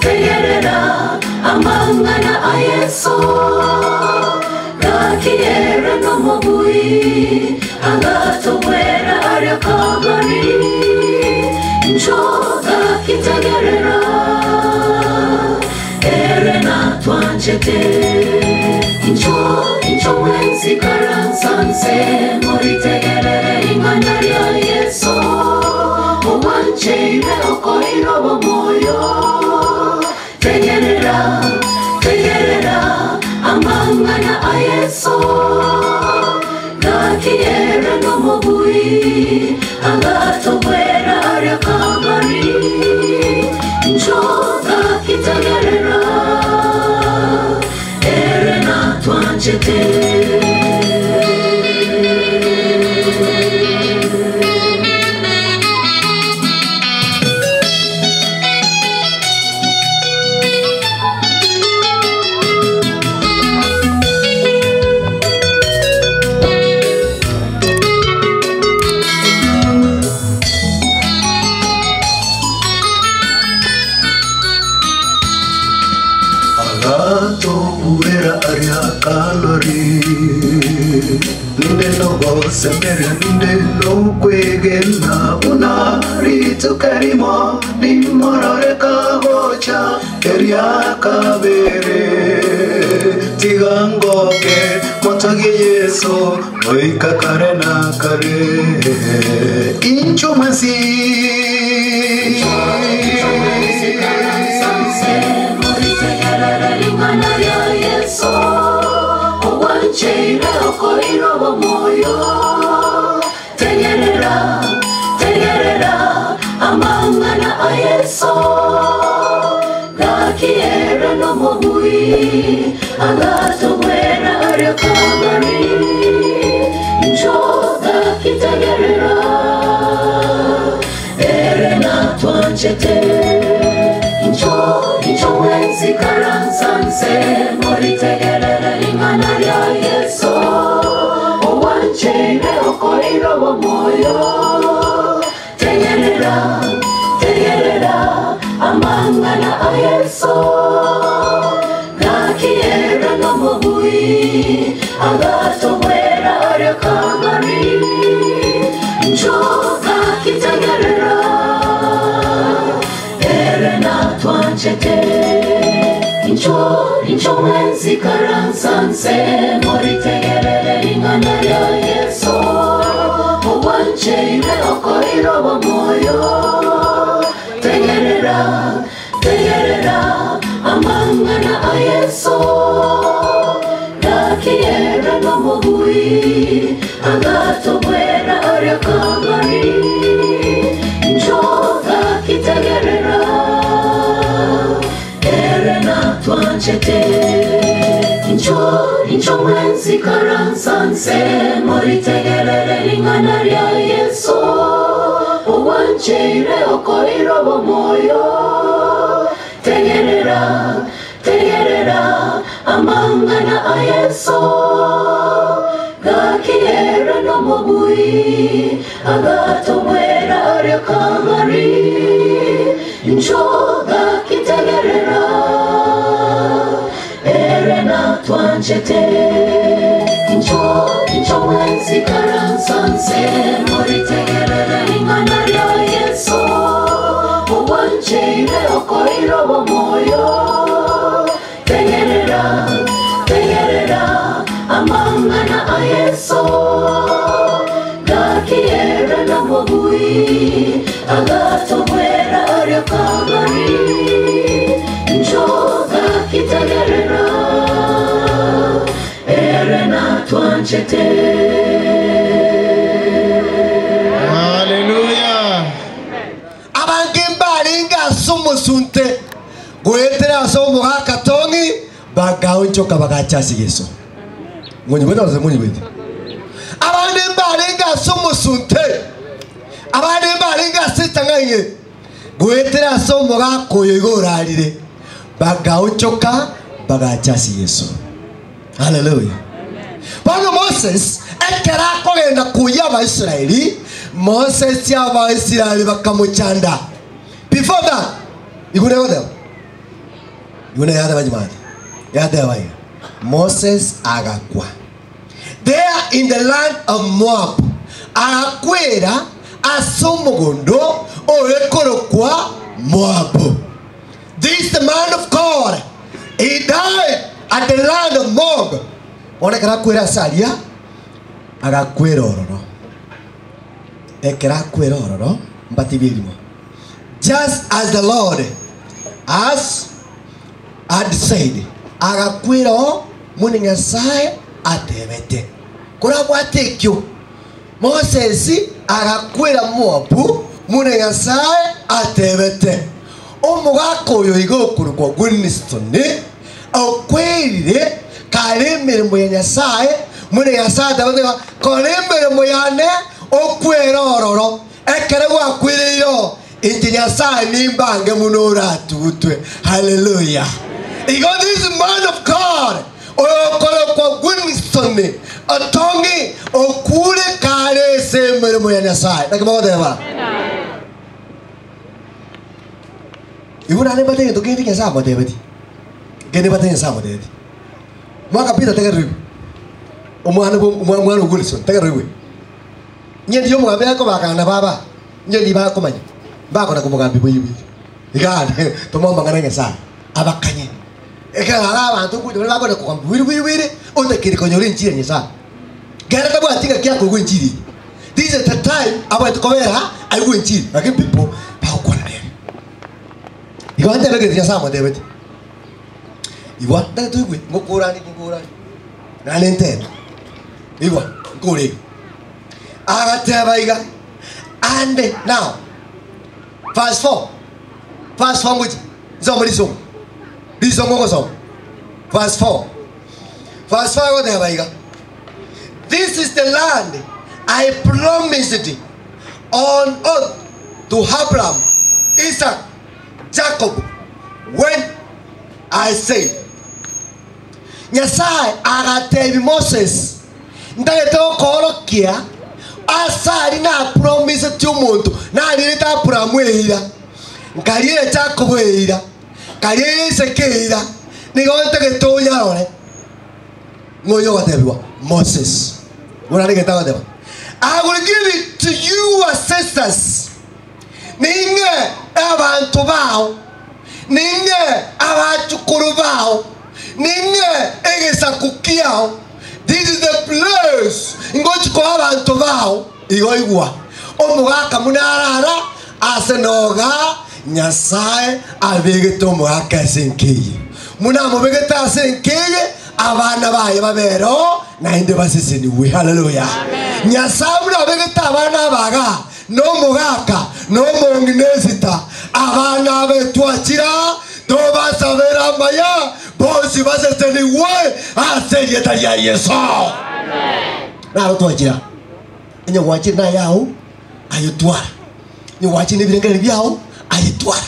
Tegerera amangana ayeso gakiera no mobui agatowera arya kabari njoga kitegerera erena twanjete injo wensi karansanse moritegerere ingana rya yeso Owancheire okoiro bomoyo Tegerera amangana ayeso Gakiera no mobui agatowera arya kabari Njoga kitegerera erena twanjete Semera nindelo kwegena unaritu karimo nimorore kagocha eria kabere tigangoke motagi yeso oika karena kare inchumasi Cheira okoiro bomoyo Tegerera amangana ayeso Gakiera no mobui agatowera arya kabari Njoga kitegerera erena twanjete Injo wensi karansanse moritegerere ingana rya yeso Owancheire okoiro bomoyo Tegerera amangana ayeso Gakiera no mobui agatowera arya kabari Njoga kitegerera erena twanjete Injo wensi karansanse moritegerere ingana rya yeso Owancheire okoiro bomoyo Tegerera amangana ayeso Gakiera no mobui agatowera arya kabari Njoga kitegerera erena twanjete Injo wensi karansanse moritegerere ingana rya yeso Owancheire okoiro bomoyo Tegerera amangana ayeso Gakiera no mobui agatowera arya kabari Njoga kitegerera erena twanjete Injo wensi karansanse moritegerere ingana rya yeso Owancheire okoiro bomoyo Tegerera amangana ayeso Gakiera no mobui agatowera arya kabari Njoga kitegerera erena twanjete Hallelujah. Abangimbali ngasumusunte gwetera somo hakatongi bagaunchoka bagachasi yeso Mwenye wete Abangimbali ngasumusunte Abangimbali ngasitanganye gwetera somo gakoyegorarire bagaunchoka bagachasi yeso Hallelujah. Pano Moses ekera kogenda kuya Abaisiraeli Moses y'Abaisiraeli bakamuchanda. Before that igune gote igune yada bajimani yada bai Moses agakwa there in the land of Moab akwera asomogondo orekorokwa Moab. This the man of God, he died at the land of Moab. Onekara kwera saria agakwera ororo ekera kwera ororo mbatibirimo just as the Lord has had said agakwera muni Nyasaye atebete kurabwatekyo Moses agakwera Moab muni Nyasaye atebete omugako yo igokuru kwa Winston okwirire karemere mu Nyasaye muni Nyasaye atebete karemere mu yane okwera ororo ekere gwakwiriro inti Nyasaye nimbange munora tutwe. Hallelujah. Because this man of God okolo kwa Winston atongi okure kare semere mu Nyasaye nakimodeba ibuna ne batenge to kindi Nyasaye modebedi gene batenge Nyasaye modebedi mwaka pita tegeru omwana Wilson tegeru nyendi yo mwabe ko bakana baba nyendi ba ko manya ba ko na ko mugambi boyibi igane to mama ngana Nyasaye abakanye ekara abantu kudo ba ko na ko wiri onde kiri ko nyori njire Nyasaye gere ka bwa tinga kya ko njiri. This is the time about to cover I go njiri lakini people ba ko na igo ante lege Nyasaye modebedi iwa da tu gwe ngokurani na nente iwa ngore agatebaiga. And now verse 4 which somebody song this song verse 4 agatebaiga. This is the land I promised on oath to Abraham, Isaac, Jacob when I said Nyasaye agatebi Moses ndayeto korokia asari na promise tumuntu na leta Abraham eira ngaliye Jacob eira ngaliye Isaac eira nigonte getonya ore ngoyo gatebiwa Moses urani getaga deba I will give it to you ancestors ninge abantu bao ninge abachukuru bao ninge egesakukiao. This is the place ngochi ko abantu bao igoigwa omugaka munarara asenoga Nyasaye abegeto mwaka senkiye muna mubegeta senkiye abana baye babero na inde basisini we. Hallelujah. Nyasaye muna begeta abana baga no mugaka no monginesita abana betwachira toba sabera maya bosi baseseni we aseyeta ya Yesu. Amen. Na twachira enye wachira na yao ayotwara ni wachine birengere byao ayetwara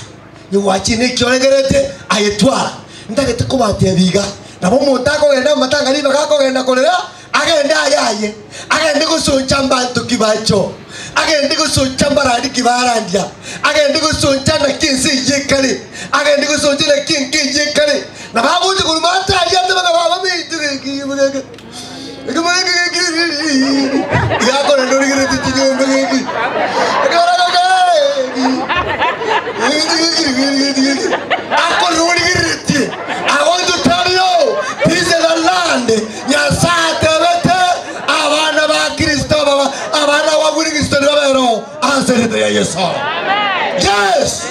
ni wachine kyoregerete ayetwara ndagete ko batebiga nabo mutako genda matangari bagako genda kolera agenda ayaye agende gusoncha mbantu kibacho agende gusoncha mbarandi kibarandia agende gusoncha na kinsi yekale agende gusoncha na kinki yekale na babuti kurumata yande bagaba mitire kibulege yako na ndori gere tijinyo mbege I want to tell you, this is the land. Nyasaye tebete abana ba Kristo baba abana wa Kristo bero answer ya Yesu. Yes.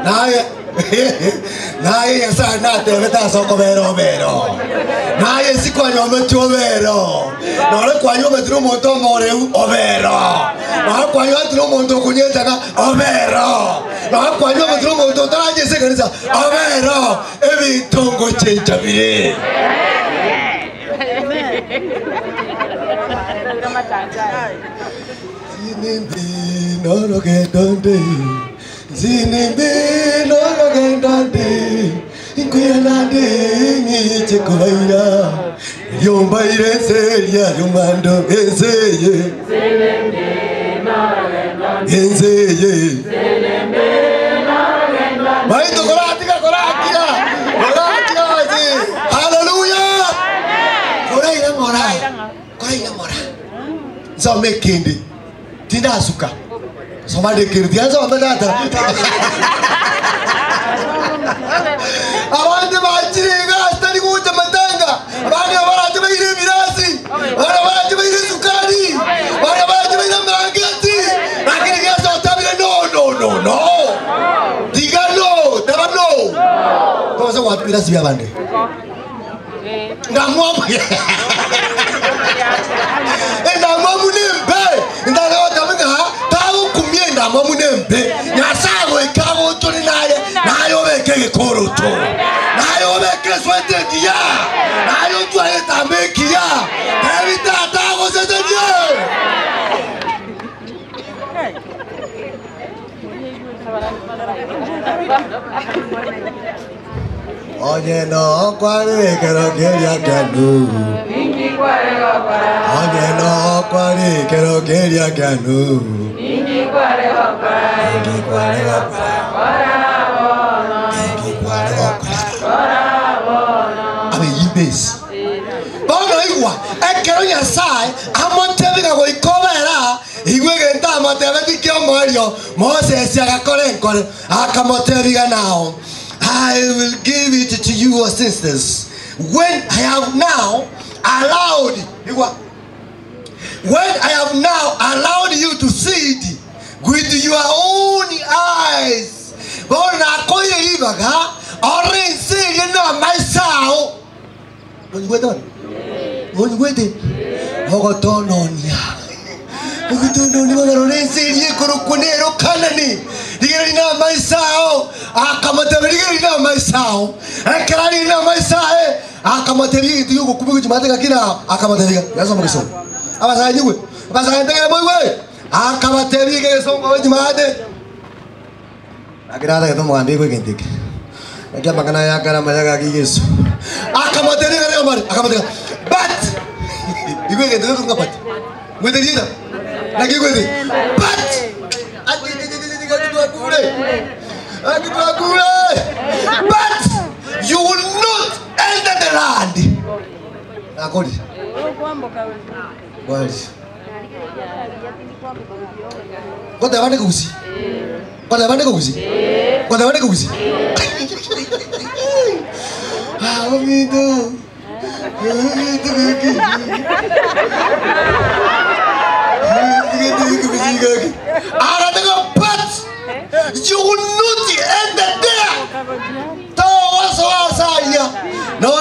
Naye Nyasaye na tebete soko bero naye sikwa nyome chobero nore kwa nyome tru monto more overo na kwa nyome tru monto kunyeta ka overo na kwa nyome tru monto taraje sekanisa overo ebi tongo chencha bire. Zinimbi no ke donde zinimbi no ke donde Inkuyanade ni chekubaira Yombaire seria yomando eseye Zelende marena Enzeye. Maito koratika. Hallelujah. Koraila mora. So make kindi. Tinda suka. So ma de kindi anzo ambata. Awande machiriga stari kuja matanga. Abane waraje baire mirasi. Waraje baire sukari. Waraje baire mangati. Lakini kiasi tabile no. Diga no, taba no. Kwa sababu watu mirasi vya bande. Ngamwa. Ngamwa munembe. Ndagawa taminga tawo kumye ngamwa munembe. Nyasago ikago tuli naye. Nayo beke koroto. Nayo beke swete kia. Nayo tuaye tambe kia. Evita tago sete dia. Oye no kware kero keria kanu. Oye no kware kero keria kanu. Ingi kware Ame yibes. Bono igwa ekero Nyasaye amontebika go ikobera igwege ntamotebe dikyo morio Moses agakore nkore akamotebika now. I will give it to you, sisters. When I have now allowed you to see it with your own eyes, but you will not enter the land. You will not enter there. No,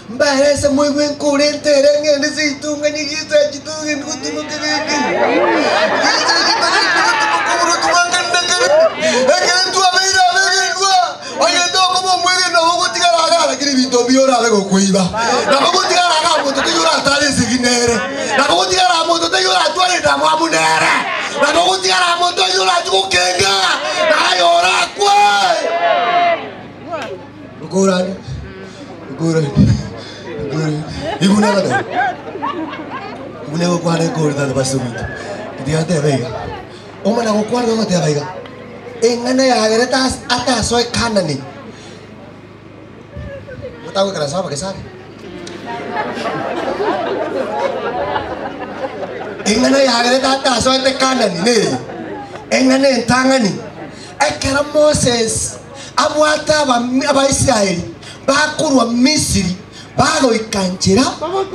Mbarese muy buen curente en el sitio en el sitio en Moses Bakurwa Misiri bago ikanjira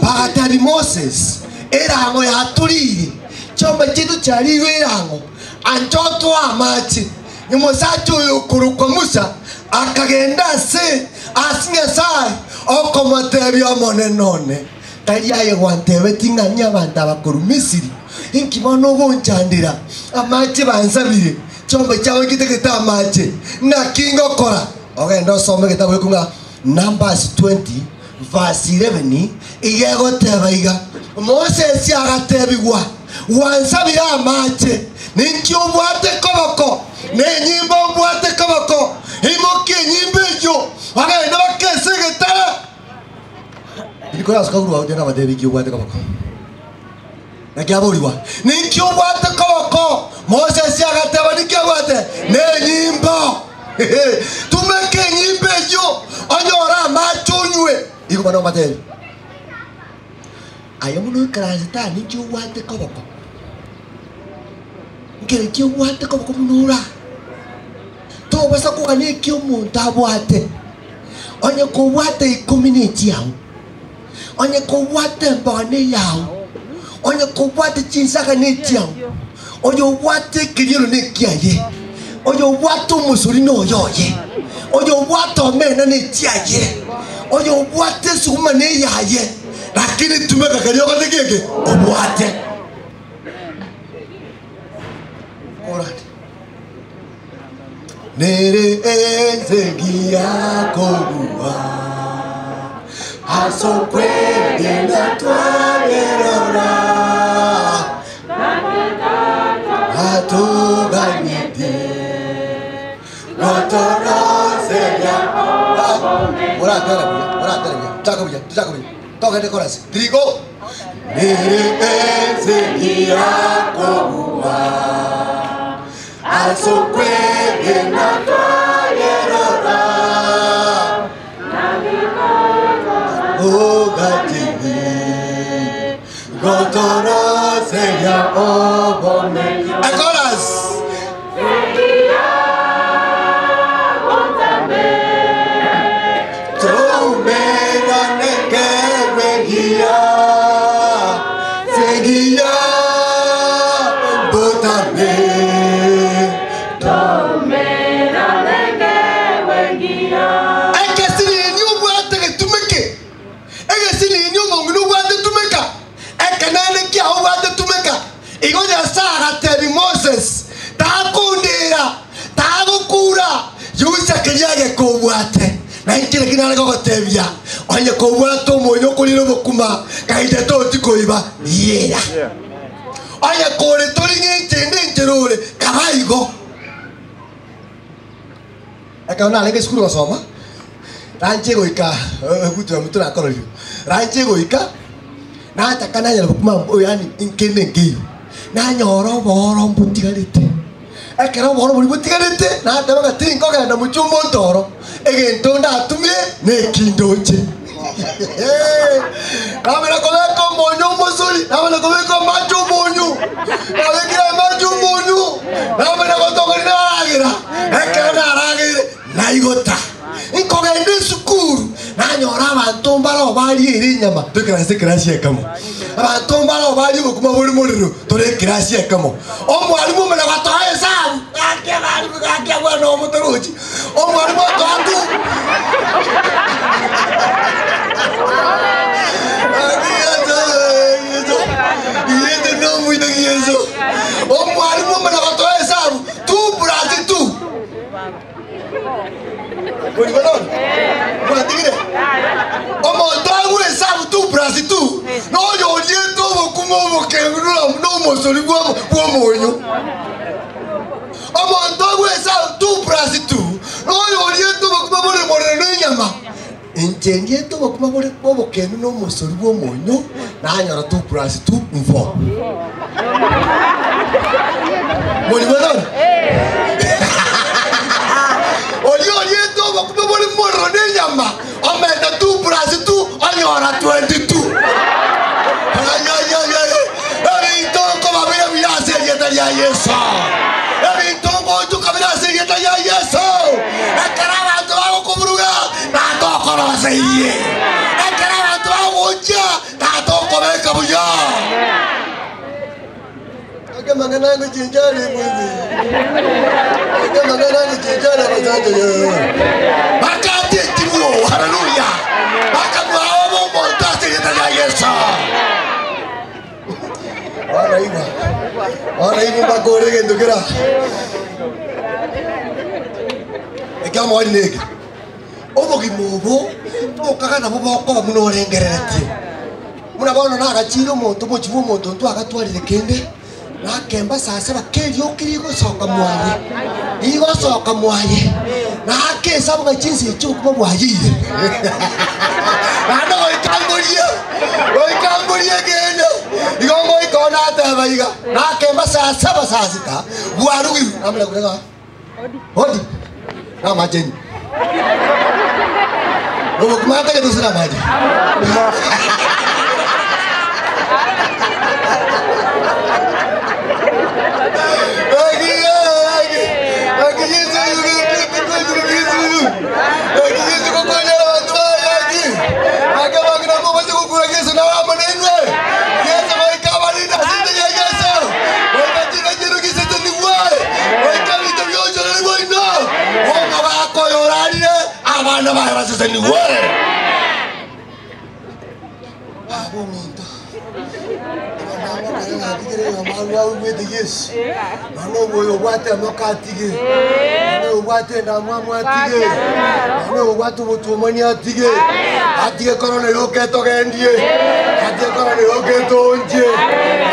bagatari Moses erango yaturire chomba chitu chariwe erango anjoto amachi nyumusacho yokurukwa Musa akagenda se asinga sai okomotebi omonenone tariyaye gwantebe tinganya banda bakuru Misiri inkimono gonchandira amachi bansabire chomba chawe kiteketa amachi na kingo kora ogenda some kitabu kunga Numbers 20 verse 11 igego tebaiga Moses yagatebigwa wansabira amache ninki obwate koboko ne nyimbo obwate koboko imoke nyimbo ejo agenda bakese getara ndikora skaguru wa ndena badebi ki obwate koboko nakyaboliwa ninki obwate koboko Moses agateba ninki obwate ne nyimbo tumeke nyimbo ejo onyora machonywe iko bana materi ayo muno krasita ninki obwate koboko ngere ki obwate koboko munura to basa ko kane ki omuntu abwate onye ko bwate community yawo onye ko bwate mbane yawo onye ko bwate chinsaka ne tiawo onye bwate kiriro ne kiaye onye bwate musuri no yoye onye bwate omena ne tiaye onye bwate suma ne yaye lakini tumeka kariyo kote keke obwate alright nere enzegia kogua aso kwege na twalerora atuganyite notoroseya oratarabia chakabuya toka de corazón trigo nere enzegia kogua aso kwege na twalerora ogatini gotoro seya obome akoras tromena nekeregia seguia botame igoja sara teri Moses takundira takukura yusa kinyage kubwate na ikire kinale gogotebia onye kubwate omonyo kuliro bokuma kaide toti koiba yera onye kore toringe tende nterore kabaigo akaona leke skuru wasoma ranche goika kutu mtu na koryo ranche goika na atakana yalo bokuma yani inkende ngiyo na nyoro boro mbutigarite ekero boro mbutigarite na ndaba tinko genda muchumbo ndoro egento ndatumye nekindoche kamera koleko monyo musuri kamera koleko macho monyo kamera macho monyo kamera kotokori naragira ekero naragire naigota inko gende sukuru na nyora abantu mbaro bali iri nyama tukrase krasi ekamo abantu mbaro bali bokuma boli molero tore krasi ekamo omwalimu mena batoye sabu akia bwana omutorochi omwalimu atatu yete no muito yeso omwalimu mena batoye sabu tu brati tu Kuri balon. Kuri tigre. Omo dawe sabu tu brasi tu. No yo lieto bokumo bokengura no mosori bo monyo. Omo dawe sabu tu brasi tu. No yo lieto bokumo bole moreno nyama. Enjenye to bokumo bole bokenu no mosori bo monyo. Na nyara tu brasi tu mfo. Kuri balon. Olieto bokumo bole moreno nyama. Omenda tu brasi tu anyora 22. Ya Yesu. Ebi tongo tu kabila seyeta ya Yesu. Ekaraba tu awo kubruga na to korose iye. Ekaraba tu awo ja na to kome kabuya. Ake mangana ngo jinjale mwenye. Ake mangana ngo jinjale mwenye yo. Bakati tiwo hallelujah. Bakamu awo monta seyeta ya Yesu. Ahora ibu bakore que tukira. Ekamo ali nege. Obo kimubo, okaka na bobo ko muno rengerete. Muna bono na akachiro moto mochivu moto ntu akatwali lekende. nakemba saa saba keriokire igocoka mwaye igocoka mwaye nakesabuga jinsi ichukuma mwayire nando goikamburie gendo igongo ikona ateba iga nakemba saa saba saa sita bwarugiru namle kurega hodi na majeni Robo kumaka ya tusira maji abana bawe baseseni we abo minto abana bawe nadigere amaru awu wede yes ano boyo wate amokatige ano wate na mwamu atige ano watu mutu mani atige atige korone roketo gendie atige korone roketo onje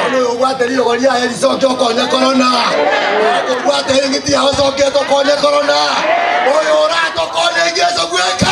ano wate liyo golia eliso konya korona ano wate ngiti ya soketo konya korona oyo rato konya yeso gweka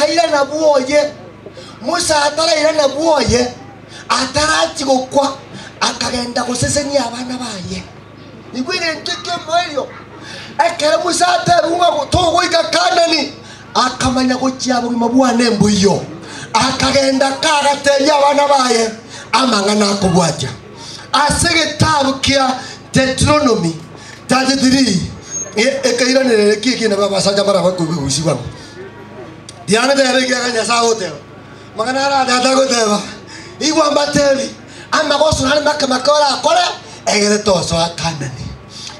akaira na buoye Musa ataraira na buoye atarati gukwa akagenda gusesenia abana baye igwire ntike moyo ekere Musa atarunga gutogoika Kanani akamanya gukiabo mabwane mbuyo akagenda kagateria abana baye amangana akubwaja asegetabu kia Deuteronomy 33 ekaira nere kiki na baba saja bara kugusiwa diana de rege ganya saote magana ra data goteba igwa bateli ama gosuna makora akore egere toso Kanani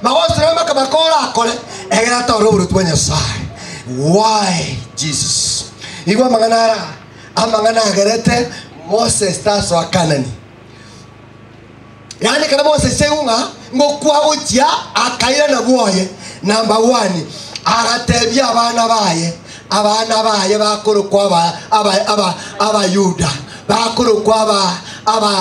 magosuna makora akore egere toro burutwanya sai why Jesus igwa magana ra amangana gerete Moses taso Kanani yani kana Moses seunga ngokwa gotia akaira na buoye number 1 agatebia abana baye bakuru kwa aba Yuda bakuru kwa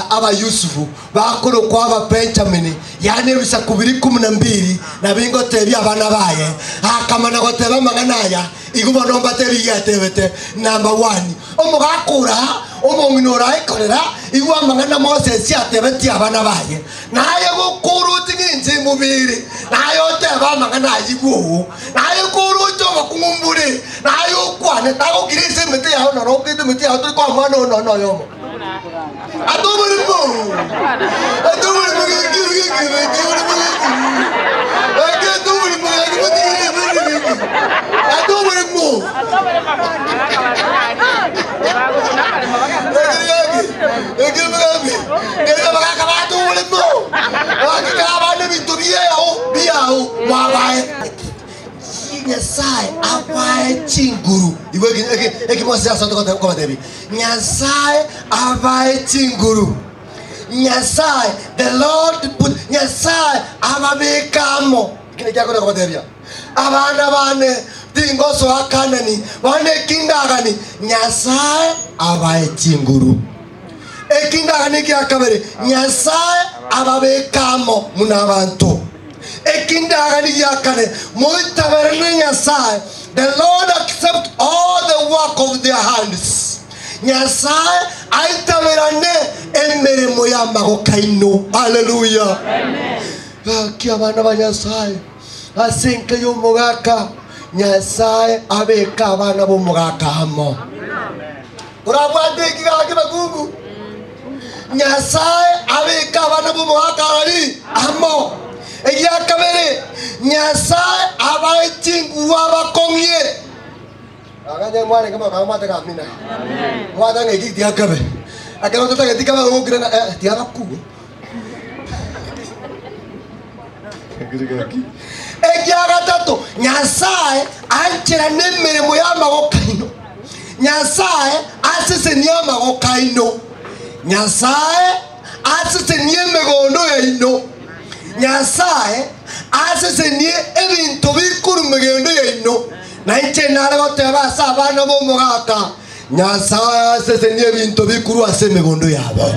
aba Yusufu bakuru kwa Benjamin yani bisa 12 na bingo tebia abana baye akamana goteba manganaya igumo nomba tebia tebete number 1 omugakura omonginora ikorera igwa mangana Moses yatebeti abana baye naye gukuru tinginzi mubiri nayo teba mangana yiguo naye kuru cyo bakumbure nayo kwane tago kirise mete yaho na rokete mete yaho to kwa mano no yomo adomurimo Nyasai abae chinguru Nyasai abae chinguru Nyasai the Lord put Nyasai ababekamo kile kyako kwa materia abana bane tingoso Kanani bane kindagani Nyasai abae chinguru ekindagani kyakabere Nyasai ababekamo munabantu ekindagani yakane muitaberene Nyasai The Lord accept all the work of their hands. Nyasaye aitaverane emirimo y'amagokaino. Hallelujah. Amen. Kia bana ba Nyasaye asenke y'omugaka Nyasaye abeka abana b'omugaka hamo. Urabwate kigake bagugu. Nyasaye abeka abana b'omugaka ali hamo. Eyakabere Nyasaye abayitingu abakomye. Aganya mwana kama kamata kamina. Amen. Mwana ngeki diakabe. Akana tota ngeti kama ngokira diaka ku. Ekiaga tato Nyasaye anchira nemirimo y'amagokaino. Nyasaye asiseni y'amagokaino. Nyasaye asiseni emegondo yaino. Nyasaye asiseni ebintu bikuru megondo yaino. Na inche naragoteba sabana bomugaka Nyasaye asiseni ebintu bikuru asemegondo yabo.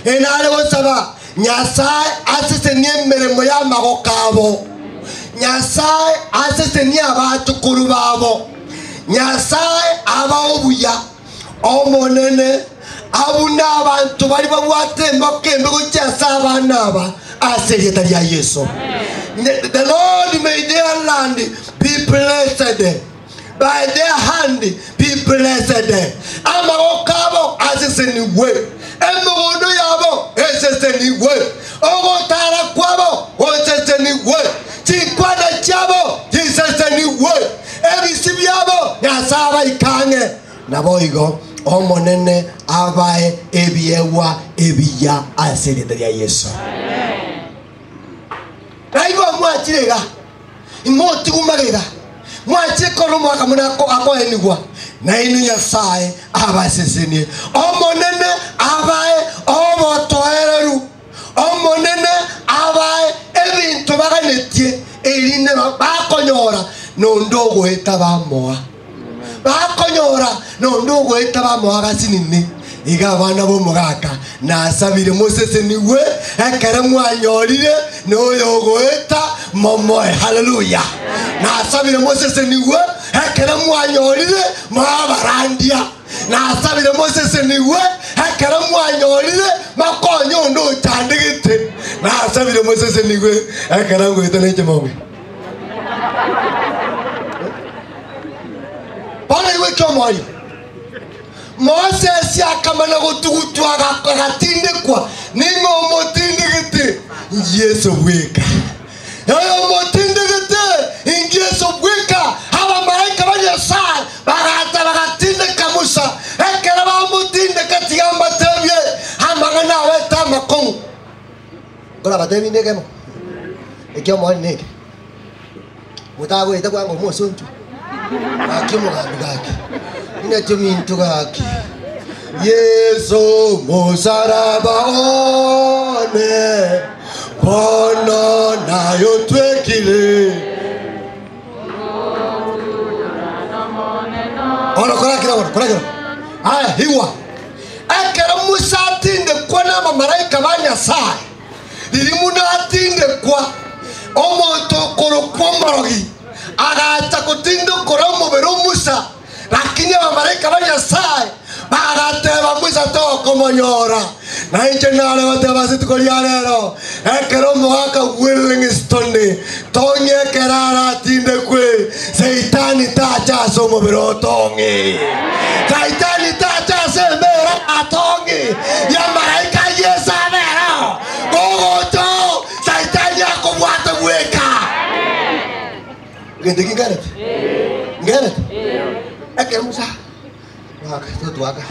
Enaragosaba Nyasaye asiseni emirimo y'amagokabo. Nyasaye asiseni abatukuru babo. Nyasaye abaobuya omonene abuna abantu bali babwatemba kembe kuchasa abana aba aserieta lya Yesu. The Lord made their land be blessed. By their hand be blessed. Amagokabo asiseni we. Emugondo yabo asiseni we. Ogotara kwabo asiseni we. Chikwada chabo asiseni we. Ebisibyabo Nyasaye ikange naboigo omonene abae ebiewa ebiya aserieta lya Yesu. Raigo mwachirega imoti kumagega mwachikoro mwaka munako akoenigwa na inu Nyasaye abasesenie omonene abae obotoereru omonene abae ebintu baganetie erine bakonyora nondogo etabamoa bakonyora nondogo etabamoa gasinini iga bana bomugaka nasabire Moseseni we ekere mwanyorire noyogoeta momoe. Hallelujah. Nasabire Moseseni we ekere mwanyorire mabarandia. Nasabire Moseseni we ekere mwanyorire makonyo ndo chandegete. Nasabire Moseseni we ekere ngoita neche mawe. Bana iwe kyomwali Moses akamana gutugutu agatinde kwa ningo motindegete Yesu weka yo motindegete Yesu weka aba malaika ba Nyasaye bagatinde kamusa ekera ba motindegete yamba tebye amangana weta makongo gola batebi ndegemo ekyo mwani neke mutago itakwa ngo mosontu akimo gabigaki ina tumintu gaki Yesu musaraba one bono nayo twekile kora kira aya hiwa akera musatinde kwa na mamalaika ba Nyasaye lilimuna atinde kwa omonto korokombarogi agacha kutindo koromo bero Musa lakini mamalaika ba Nyasaye bagateba Musa toko monyora na inche nale bateba situkolia lero ekero mwaka Willingston tonye kerara tinde kwe Saitani tacha somo bero tongi Saitani tacha semera atongi ya malaika Yesu bero gogoto Saitani akobwata weka Gente que garante. Garante. É que Musa. Waka, tudo waka.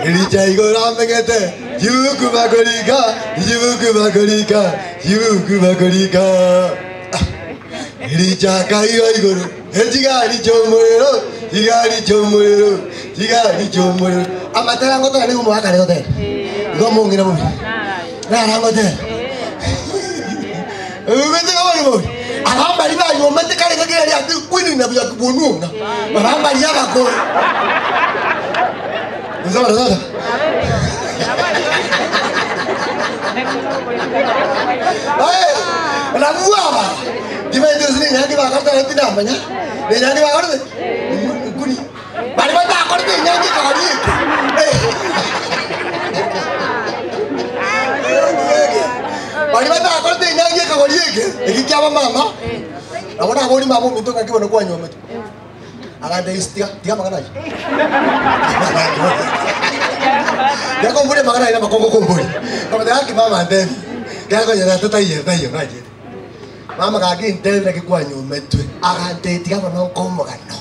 Ele já igor amengete. Yuku bagorika. Ele já caiu igor. Ejigari chomorero. Jigari chomorero. Amatera ngoto ni umwaka leo tena. Ngomo ngira mo. Na ngote. Ngende ngamo. Abamba liba yo mate kale kale ya kwini na bya kubonunga. Abamba liaba ko. Nzora. La buaba. Dime Dios ni nyangi ba karta reti na manya. Ni nyangi ba karta. Kuni. Bari ba ta karta nyangi ka kari. Bari ba ta karta nyangi ka kari ke. Iki kya ba mama? Amona aboni mama minto ka kibono kwa nyoma. Aganda istia, tiga makana. Ya kumburi makana ina makongo kumburi. Kama daki mama ndeni. Kaya ko yana tayo ngaje. Mama kaki ndeni na kikwa nyumetwe. Aganda tiga mano komo kano.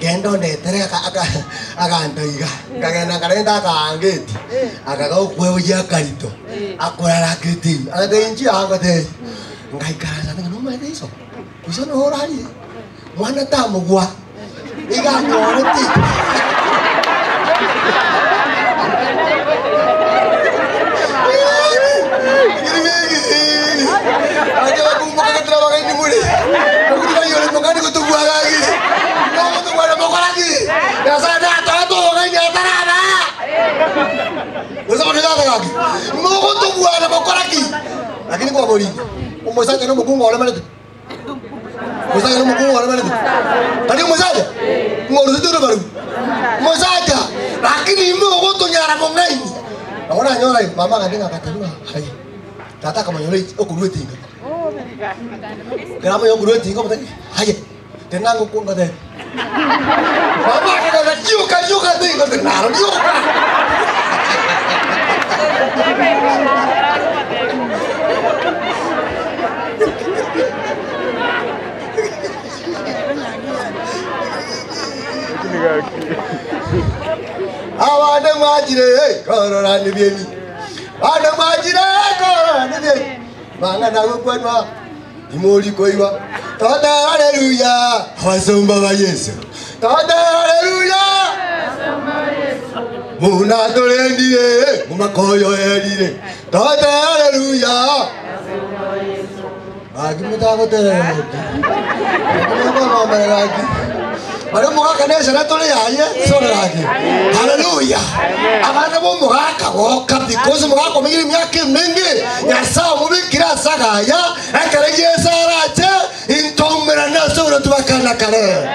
Kendo ndetere aganda iga. Kagenda karenda kaangeti. Akaga ukwewe ya karito. Akurara kiti. Aganda inji agade. Ngai kara sana no mai iso. Iso no horari. Mwana tamu gwa. Iga nyoreti. Aja aku mau ke trabajar ini muli. Aku tidak boleh makan itu buah lagi. Mau tu buah mau lagi. Ya saya tahu orang nyata apa. Usah boleh lagi. Mau tu buah mau lagi. Lagi ni gua beri. Umur saya kena buku orang mana tu? Umur saya kena buku orang mana tu? Tadi umur saya. Umur itu tu baru. Umur saya. Lagi ni mau tu nyara mau ngai. Orang nyorai, mama kan dia nggak kata lu, hai, tata kamu nyorai, oh kudu tinggal. Kenapa yang kudu tinggal tadi? Hai, tenang aku kata. Mama kata juga tinggal tenang juga. Awak ada majire, korang ni biani. Ada majire, korang ni biani. Mangan aku kuat mah. Dimoli koiwa. Tata haleluya. Wasomba wa Yesu. Tata haleluya. Muna tolendile, mumakoyo elile. Tata haleluya. Agi mutako tere. Agi mama lagi. Ada muka kanesa na tole ya sore lagi. Haleluya. Abana bo muka kawoka because muka komiri myake mingi. Yasa mubikira saga ya akareje saraje intomera na sore tubakana kare.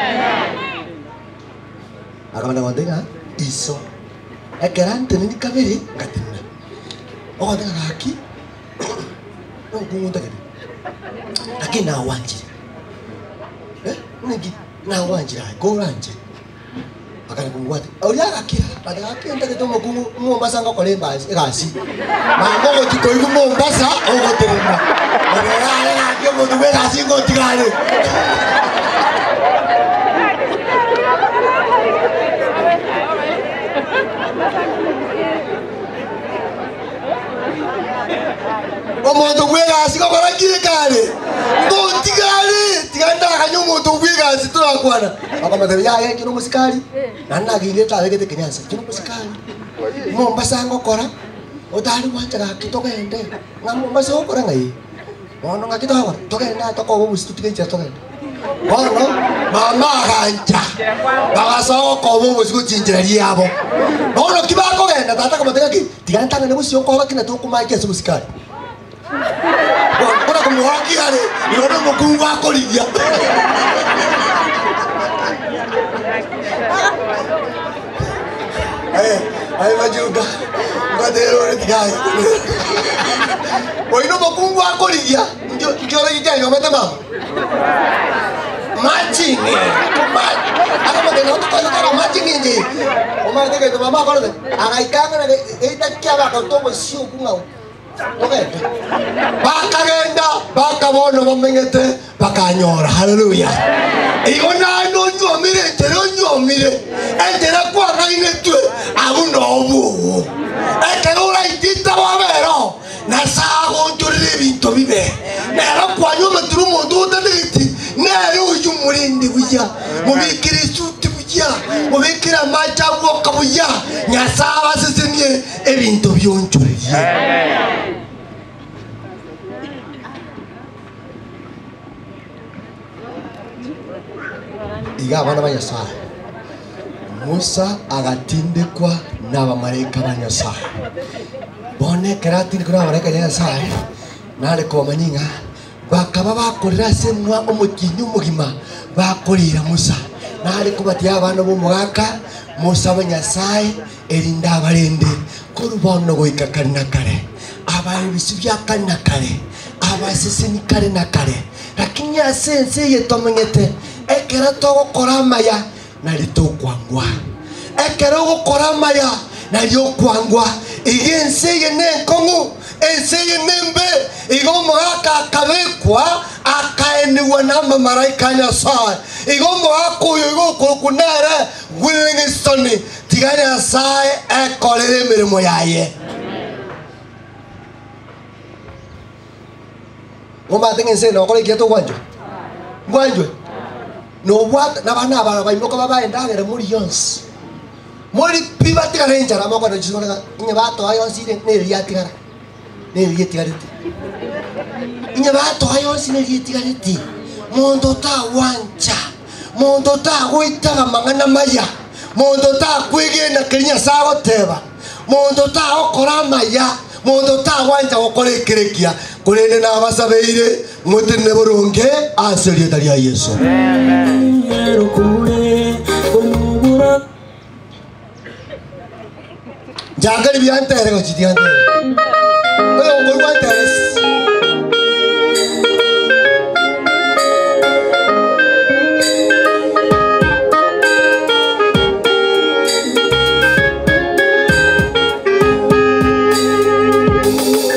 Akamana wandenga iso. Ekerante ni kabiri ngatina. Oh denga haki. No kungunta kedi. Akina wanji. Nigi na wanjira goranje akali kungwati oya akira akira ndake to mukungu Mombasa ngakole mbazi ikasi mango tiko iku Mombasa ogoterema ora ke mo duwe kasi ngotigale omuntu gwegasi kokola kile ngotigale tiganda kanyo muntu gwegasi turakwana akamata yaye kino musikali nanna gileta legete kinyansa kino musikali Mombasa ngokora otali wanja kitogende na Mombasa okora ngai ono ngakitoha togenda toko busitu tikenja togenda ono mama kanja bagaso ko busiku tinjira yabo ono kibako genda tata kamatega tiganda ngene busio ko bakina tukumaike musikali Kora kumuhaki yale, yona mukungu wako liya. Ay majuga, ngadero ni tigai. Oino mukungu wako liya, njora kijai yomete mama. Matching, ako magano to kaya matching hindi. Omar tega ito mama ko na. Ang ikanga na kya ba ka to masyo kungaw. Okay. Bakagenda, bakabono bamengete, bakanyora. Hallelujah. Igona no nyomire, tero nyomire. Entera kwa ngainetwe, abuno obu. Ekero itita wabero. Nasago njorire binto bibe. Nero kwa nyoma turumo ndoda leti. Nero yumurindi buya. Mubikiri suti buya. Mubikira macha woka buya. Nyasaba sesenye ebinto byonjorire. Amen. Iga bana banya sa Musa agatindikwa n'abamalaika ba Nyasaye. Bonekera atindikwa n'abamalaika ba Nyasaye nale komanyinga bakaba bakorera semwa omukinyu mugima bakorera Musa nale kubatia abana b'omugaka Musa wa Nyasaye erinda abalende kurubono goikakari na kare abayibisi byakari na kare abasisini kare na kare lakini asense yetomengete ekera togokora maya nali tokwangwa ekera gukora maya nali okwangwa igense yene kongu ense yenembe igomugaka akabekwa akaeniwa n'amamalaika Nyasaye igomugaka uyu igokorokunere Willingston tigane Nyasaye ekorere emirimo yaye. Ngomba tengense no kole kieto gwanjwe no bwata nabana abana bayinoka babaendagere muri yonsi muri pibatigara enjara moko no chisonga inye bato ayonsi ne yatigara ne yetigariti inye bato ayonsi ne yetigariti mondo ta wanja mondo ta goitaga mangana maya mondo ta kwigena Kenya sago teba mondo ta okora maya mondo ta wanja okore kerekia kurene na basabeire mutene boronge aserie tali ya Yesu. Jangan biantere ko chitiante. Oyo ngolwanteres.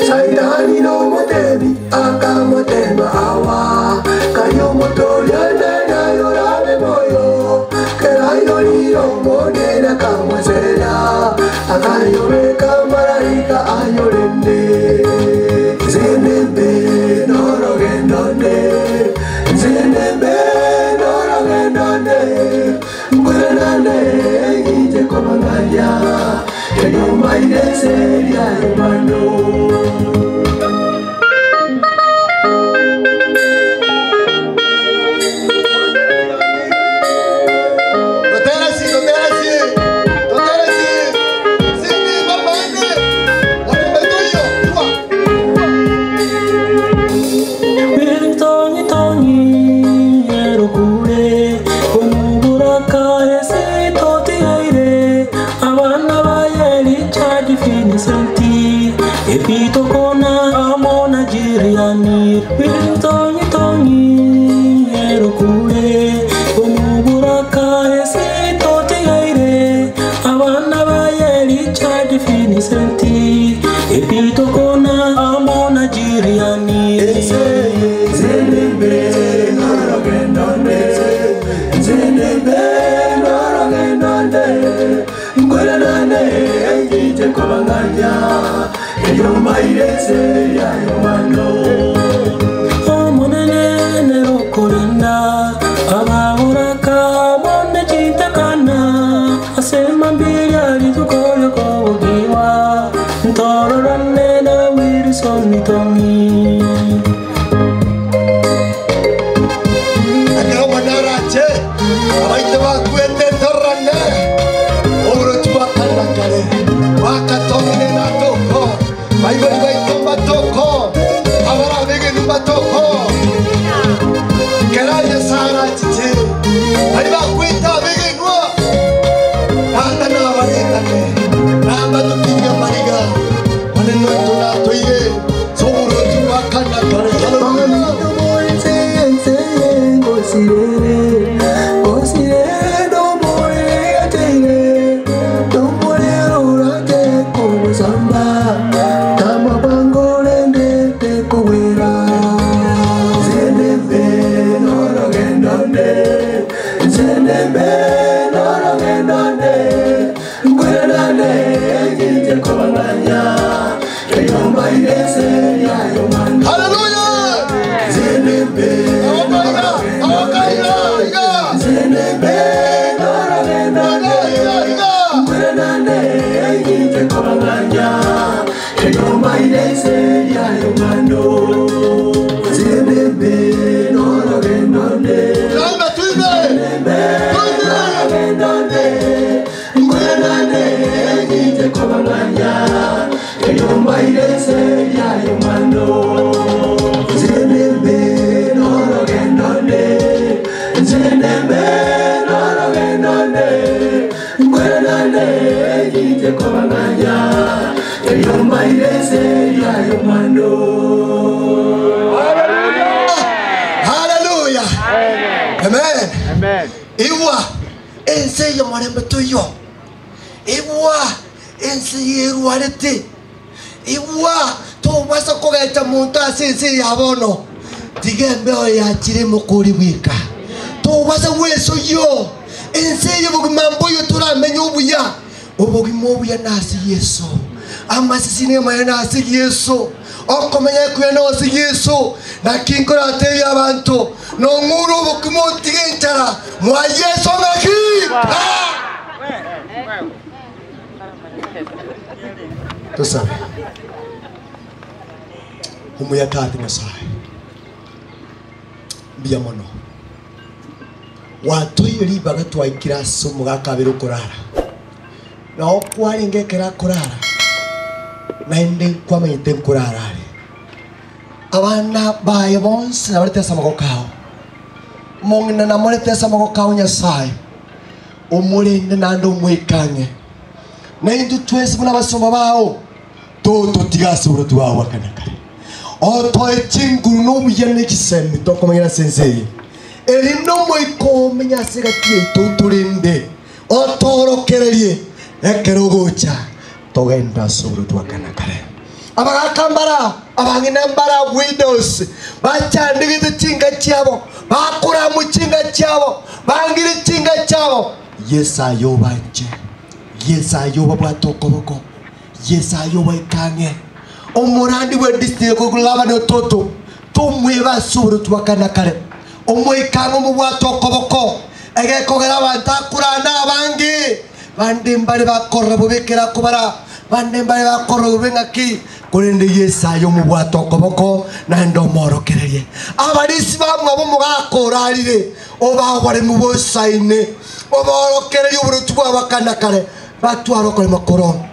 Saidani no motemi akamotema awa kayo motoriana na yorame moyo kerayo liro modena kamwesera akayo beka malaika ayorende zenembe norogendone zenembe norogendone ngwenane ije komanganya eyo maidese ya imano. Epito kona amona jiriani Wintonyi tonyi erokure Umuburaka esi toti gaire Abana bayeli chadi finisenti Epito kona amona jiriani Zenembe norogendone Zenembe norogendone Ngwenane ije komanganya yo mairese ya yo mano omonene nerokorenda ababuraka mone chitakana asema mbiri alitukole kogiwa ntororane na Wilson Tongi Akira manarache abaite bakwete torrane oro tubakanda kare wakatomine na toko Baibali baitomba toko abara bege numba toko keraje sara chiche bali bakwita bege nwa hata na bagetane namba tukinya mariga maneno tunatoire soburo tubakanda kare haleluya Zenembe nzenembe norogendone ngwerane yite kobanganya eyomba irese yayo mando. Hallelujah. Amen. Amen. Iwa ense yo marembe tuyo. Iwa ense yeruarete. Iwa to basa kogeta muntu asense yabono. Tigembe oya chire mukuri wika. To basa weso yo. Ense yo bugimambo yo turamenya obuya. Obugimo obuya nasi Yesu. Amasisine mayana nasi Yesu. Okomenya kuya nasi Yesu. Na kinkora ateri abantu. No nguru obugimo tigenchara. Mwa Yesu ngaki. Tusabe. Umuya kati Nyasaye. Biya mono. Watu yuri baga twaikira sumu gakabiro kurara. Na okwari ngekera kurara. Na inde kwamenyete kurara. Abana baye bonse abarete samako kao. Mongina na morete samako kao Nyasaye. Umurinde nando mwekange. Na indu twese muna basoma bao. Toto tigasubura tubawa kanakare. Oto echinguru no buyane kisemi to komenya sensei. Eri no moiko menya segatie tuturinde. Otorokererie ekerogocha togenda subura tubakanakare. Abagakambara abanginambara widows bacyandigite cinga cyabo bakura mu cinga cyabo bangira cinga cyabo yesayo banje yesayo babatokoboko yesayo bakange omurandi we district ko kulaba no toto tumwe basubura tubakanakare omwikanga mu bwatokoboko egekogera bantakurana abangi bandimbari bakorra bubekera kubara bandembare bakorra bubengaki kurende yesayo mu bwatokoboko na ndomorokererie abarisi bamwe bo mugakorarire obaware mu bosaine oborokererie uburutu bwabakanakare batwarokore makoro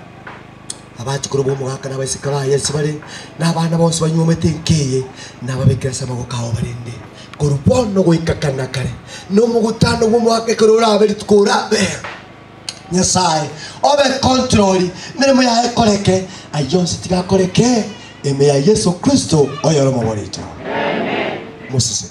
abatikuru bo mugakana basikara Yesu bari nabana bose banyometenkeye nababekera samago kawo barende kurubono goikakanakare no mugutano bo mugakekero uraberi tukurabe Nyasaye obe control mirimo yawe koreke ayonse tigakoreke eme ya Yesu Kristo oyoro muborito. Amen. Musisi